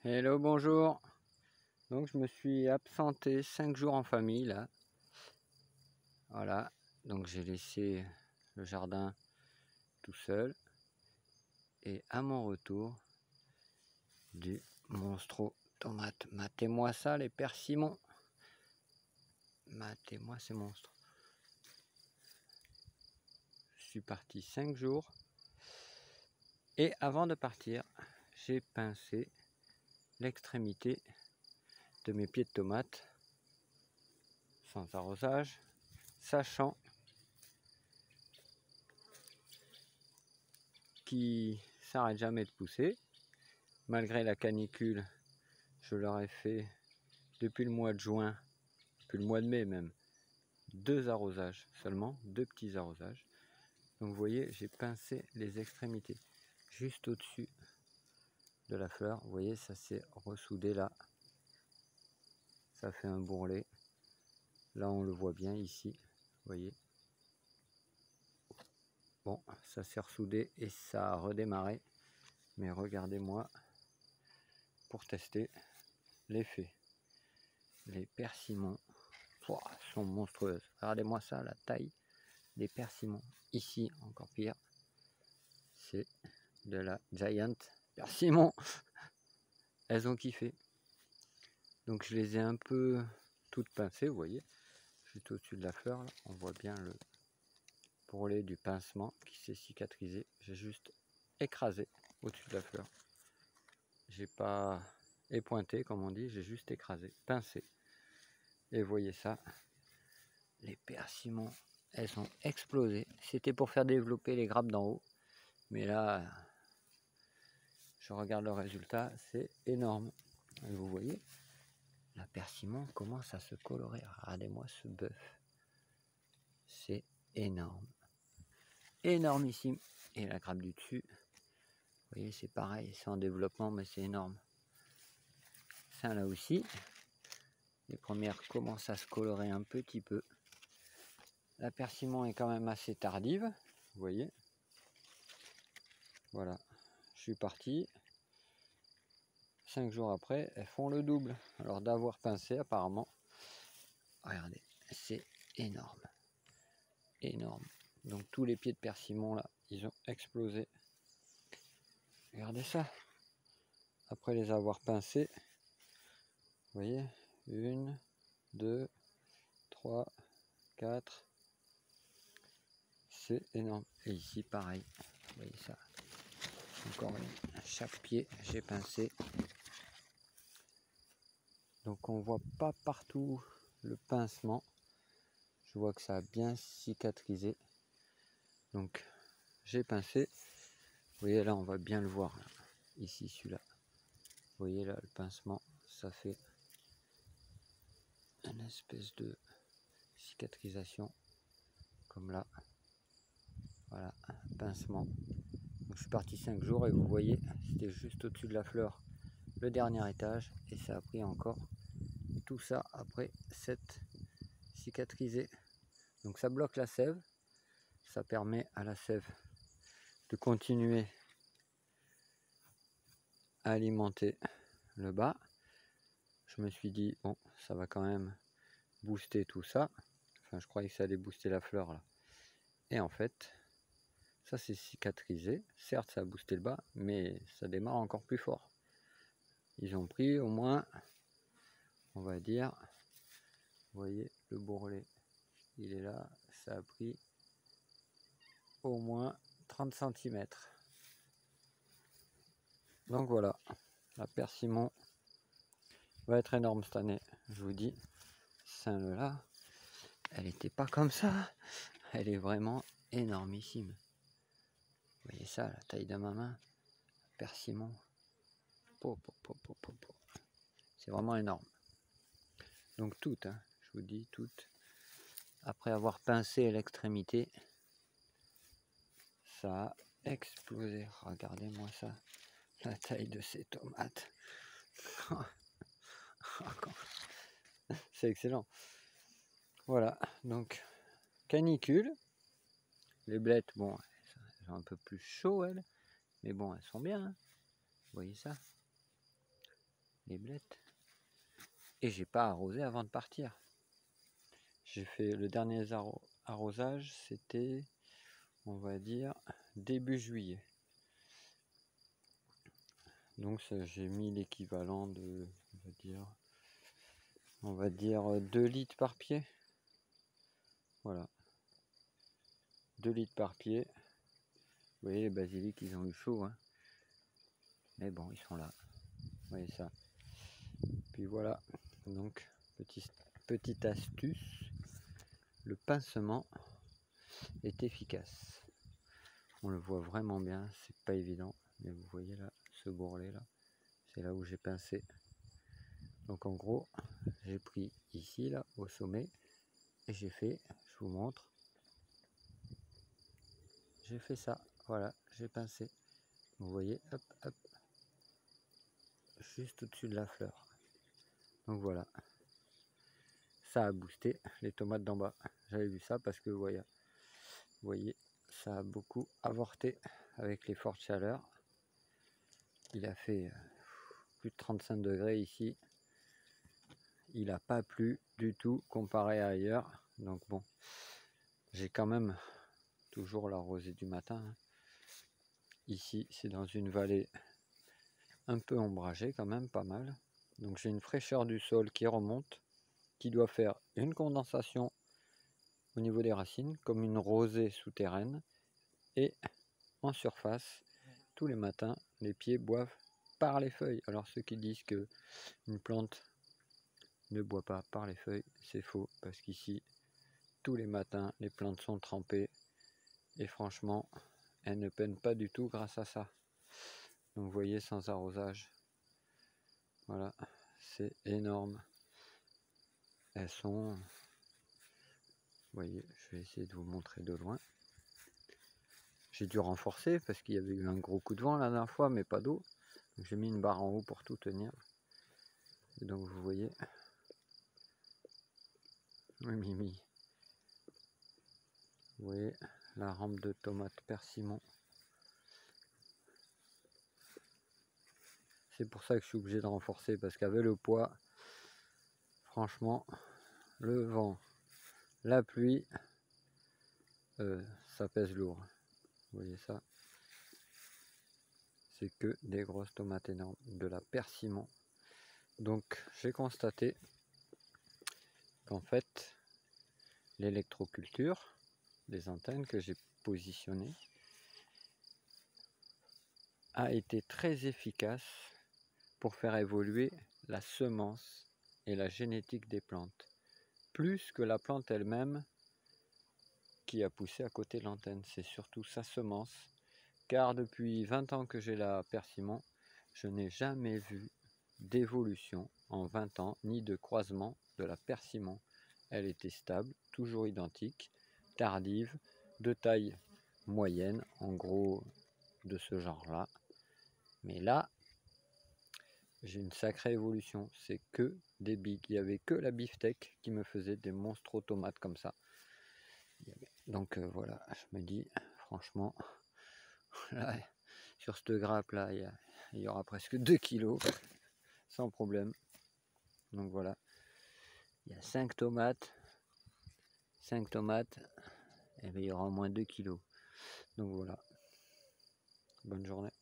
Hello, bonjour. Donc je me suis absenté 5 jours en famille là. Voilà, donc j'ai laissé le jardin tout seul. Et à mon retour, du monstro tomate. Matez-moi ça les persimons. Matez-moi ces monstres. Je suis parti 5 jours. Et avant de partir, j'ai pincé l'extrémité de mes pieds de tomates sans arrosage, sachant qui s'arrête jamais de pousser. Malgré la canicule, je leur ai fait depuis le mois de juin, depuis le mois de mai même, 2 arrosages seulement, 2 petits arrosages. Donc vous voyez, j'ai pincé les extrémités juste au-dessus de la fleur. Vous voyez, ça s'est ressoudé là. Ça fait un bourrelet. Là, on le voit bien ici. Vous voyez. Bon, ça s'est ressoudé et ça a redémarré. Mais regardez-moi pour tester l'effet. Les persimons sont monstrueuses. Regardez-moi ça, la taille des persimons. Ici, encore pire. C'est de la Giant Persimon. Elles ont kiffé. Donc je les ai un peu toutes pincées, vous voyez. Juste au-dessus de la fleur, là, on voit bien le bourrelet du pincement qui s'est cicatrisé. J'ai juste écrasé au-dessus de la fleur. J'ai pas épointé comme on dit, j'ai juste écrasé, pincé. Et vous voyez ça, les persimons, elles ont explosé. C'était pour faire développer les grappes d'en haut. Mais là, je regarde le résultat, c'est énorme. Et vous voyez, la persimon commence à se colorer. Regardez-moi ce bœuf. C'est énorme. Énormissime. Et la grappe du dessus, vous voyez, c'est pareil. C'est en développement, mais c'est énorme. Ça là aussi. Les premières commencent à se colorer un petit peu. La persimon est quand même assez tardive. Vous voyez. Voilà. Je suis parti. 5 jours après, elles font le double. Alors d'avoir pincé apparemment. Regardez, c'est énorme. Énorme. Donc tous les pieds de persimon là, ils ont explosé. Regardez ça. Après les avoir pincés, vous voyez, 1, 2, 3, 4. C'est énorme. Et ici pareil. Vous voyez ça. Encore une. Chaque pied, j'ai pincé. Donc on voit pas partout le pincement. Je vois que ça a bien cicatrisé. Donc j'ai pincé. Vous voyez là, on va bien le voir. Là. Ici, celui-là. Vous voyez là, le pincement, ça fait une espèce de cicatrisation. Comme là. Voilà, un pincement. Donc, je suis parti 5 jours et vous voyez, c'était juste au-dessus de la fleur, le dernier étage. Et ça a pris encore tout ça après cette cicatrisée. Donc ça bloque la sève. Ça permet à la sève de continuer à alimenter le bas. Je me suis dit, bon, ça va quand même booster tout ça. Enfin, je croyais que ça allait booster la fleur là. Et en fait, ça s'est cicatrisé. Certes, ça a boosté le bas, mais ça démarre encore plus fort. Ils ont pris au moins, on va dire, vous voyez, le bourrelet, il est là. Ça a pris au moins 30 cm. Donc voilà, la persimon va être énorme cette année, je vous dis. Celle-là, elle n'était pas comme ça. Elle est vraiment énormissime. Vous voyez ça, la taille de ma main. Persimon. C'est vraiment énorme. Donc toutes, hein, je vous dis toutes. Après avoir pincé l'extrémité, ça a explosé. Regardez-moi ça. La taille de ces tomates. C'est excellent. Voilà, donc canicule. Les blettes, bon, elles sont un peu plus chaud elles, mais bon, elles sont bien. Hein. Vous voyez ça? les blettes. Et j'ai pas arrosé avant de partir. J'ai fait le dernier arrosage, c'était, on va dire, début juillet. Donc j'ai mis l'équivalent de, on va dire 2 litres par pied. Voilà. 2 litres par pied. Vous voyez, les basiliques, ils ont eu chaud, hein. Mais bon, ils sont là. Vous voyez ça. Puis voilà. Donc, petite astuce. Le pincement est efficace. On le voit vraiment bien. C'est pas évident. Mais vous voyez là, ce bourrelet là. C'est là où j'ai pincé. Donc en gros, j'ai pris ici, là, au sommet. Et j'ai fait, je vous montre. J'ai fait ça. Voilà, j'ai pincé. Vous voyez, hop, hop. Juste au-dessus de la fleur. Donc voilà. Ça a boosté les tomates d'en bas. J'avais vu ça parce que vous voyez, ça a beaucoup avorté avec les fortes chaleurs. Il a fait plus de 35 degrés ici. Il n'a pas plu du tout comparé à ailleurs. Donc bon, j'ai quand même toujours la rosée du matin. Ici, c'est dans une vallée un peu ombragée quand même, pas mal. Donc j'ai une fraîcheur du sol qui remonte, qui doit faire une condensation au niveau des racines, comme une rosée souterraine. Et en surface, tous les matins, les pieds boivent par les feuilles. Alors ceux qui disent que une plante ne boit pas par les feuilles, c'est faux, parce qu'ici, tous les matins, les plantes sont trempées, et franchement, elles ne peinent pas du tout grâce à ça. Donc vous voyez, sans arrosage, voilà, c'est énorme. Elles sont, vous voyez, je vais essayer de vous montrer de loin. J'ai dû renforcer parce qu'il y avait eu un gros coup de vent la dernière fois, mais pas d'eau. J'ai mis une barre en haut pour tout tenir. Et donc vous voyez, oui, Mimi, vous voyez la rampe de tomates persimon. C'est pour ça que je suis obligé de renforcer, parce qu'avec le poids, franchement, le vent, la pluie, ça pèse lourd. Vous voyez ça? C'est que des grosses tomates énormes, de la persimon. Donc j'ai constaté qu'en fait, l'électroculture des antennes que j'ai positionnées a été très efficace pour faire évoluer la semence et la génétique des plantes, plus que la plante elle-même qui a poussé à côté de l'antenne. C'est surtout sa semence, car depuis 20 ans que j'ai la persimon, je n'ai jamais vu d'évolution en 20 ans, ni de croisement de la persimon. Elle était stable, toujours identique, tardive, de taille moyenne, en gros de ce genre-là. Mais là, j'ai une sacrée évolution. C'est que des bigs. Il n'y avait que la beefsteak qui me faisait des monstros tomates comme ça. Donc voilà, je me dis, franchement, là, sur cette grappe là, il y aura presque 2 kilos sans problème. Donc voilà, il y a 5 tomates, et bien il y aura au moins 2 kilos. Donc voilà, bonne journée.